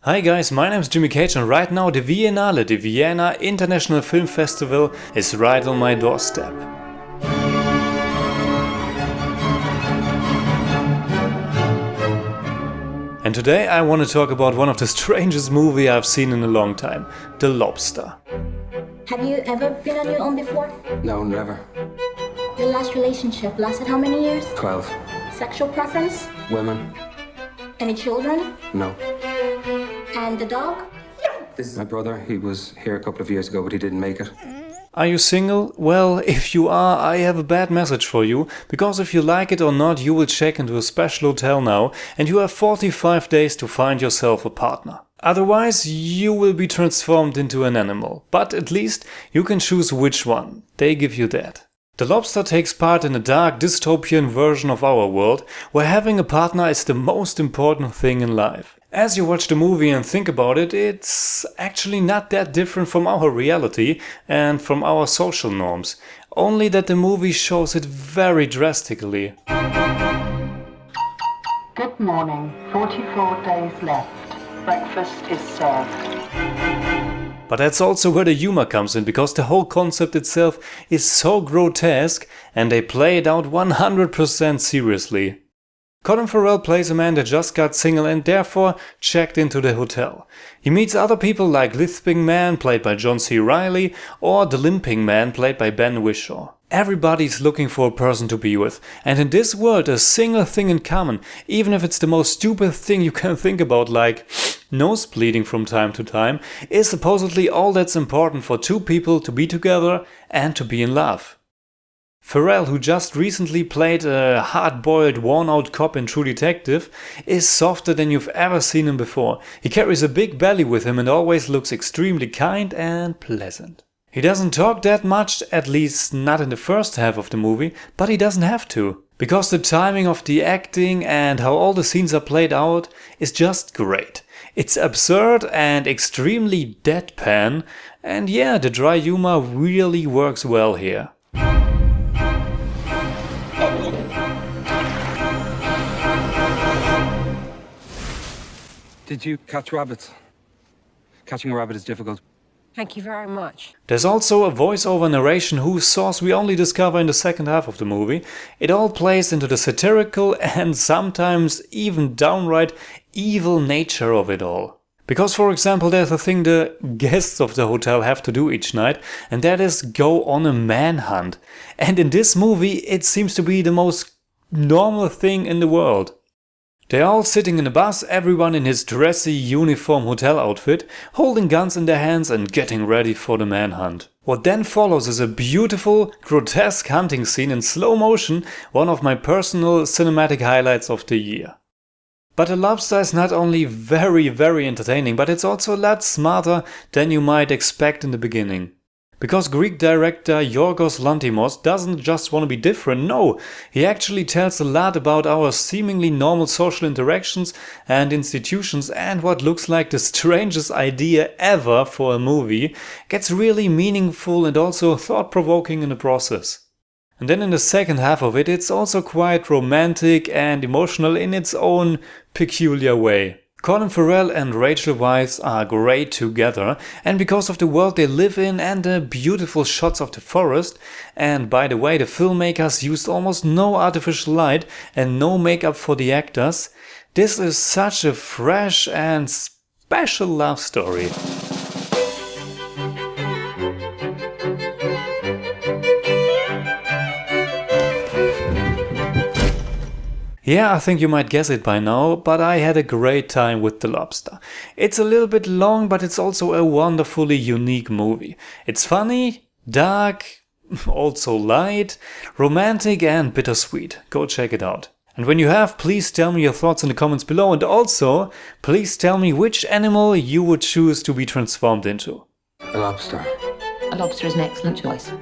Hi guys, my name is Jimmy Cage and right now the Biennale, the Vienna International Film Festival, is right on my doorstep. And today I want to talk about one of the strangest movies I've seen in a long time, The Lobster. Have you ever been on your own before? No, never. Your last relationship lasted how many years? 12. Sexual preference? Women? Any children? No. And the dog? This is my brother. He was here a couple of years ago, but he didn't make it. Are you single? Well, if you are, I have a bad message for you, because if you like it or not, you will check into a special hotel now and you have 45 days to find yourself a partner. Otherwise, you will be transformed into an animal, but at least you can choose which one. They give you that. The Lobster takes part in a dark dystopian version of our world, where having a partner is the most important thing in life. As you watch the movie and think about it, it's actually not that different from our reality and from our social norms, only that the movie shows it very drastically. Good morning, 44 days left. Breakfast is served. But that's also where the humor comes in, because the whole concept itself is so grotesque and they play it out 100% seriously. Colin Farrell plays a man that just got single and therefore checked into the hotel. He meets other people like Lisping Man, played by John C. Reilly, or the Limping Man, played by Ben Whishaw. Everybody's looking for a person to be with, and in this world a single thing in common, even if it's the most stupid thing you can think about, like nose bleeding from time to time, is supposedly all that's important for two people to be together and to be in love. Farrell, who just recently played a hard-boiled, worn-out cop in True Detective, is softer than you've ever seen him before. He carries a big belly with him and always looks extremely kind and pleasant. He doesn't talk that much, at least not in the first half of the movie, but he doesn't have to. Because the timing of the acting and how all the scenes are played out is just great. It's absurd and extremely deadpan, and yeah, the dry humor really works well here. Did you catch rabbits? Catching a rabbit is difficult. Thank you very much. There's also a voiceover narration whose source we only discover in the second half of the movie. It all plays into the satirical and sometimes even downright evil nature of it all. Because, for example, there's a thing the guests of the hotel have to do each night, and that is go on a manhunt. And in this movie it seems to be the most normal thing in the world. They're all sitting in a bus, everyone in his dressy uniform hotel outfit, holding guns in their hands and getting ready for the manhunt. What then follows is a beautiful, grotesque hunting scene in slow motion, one of my personal cinematic highlights of the year. But The Lobster is not only very entertaining, but it's also a lot smarter than you might expect in the beginning. Because Greek director Yorgos Lanthimos doesn't just want to be different, no, he actually tells a lot about our seemingly normal social interactions and institutions, and what looks like the strangest idea ever for a movie gets really meaningful and also thought-provoking in the process. And then in the second half of it, it's also quite romantic and emotional in its own peculiar way. Colin Farrell and Rachel Weisz are great together, and because of the world they live in and the beautiful shots of the forest, and by the way the filmmakers used almost no artificial light and no makeup for the actors, this is such a fresh and special love story. Yeah, I think you might guess it by now, but I had a great time with The Lobster. It's a little bit long, but it's also a wonderfully unique movie. It's funny, dark, also light, romantic and bittersweet. Go check it out. And when you have, please tell me your thoughts in the comments below, and also, please tell me which animal you would choose to be transformed into. A lobster. A lobster is an excellent choice.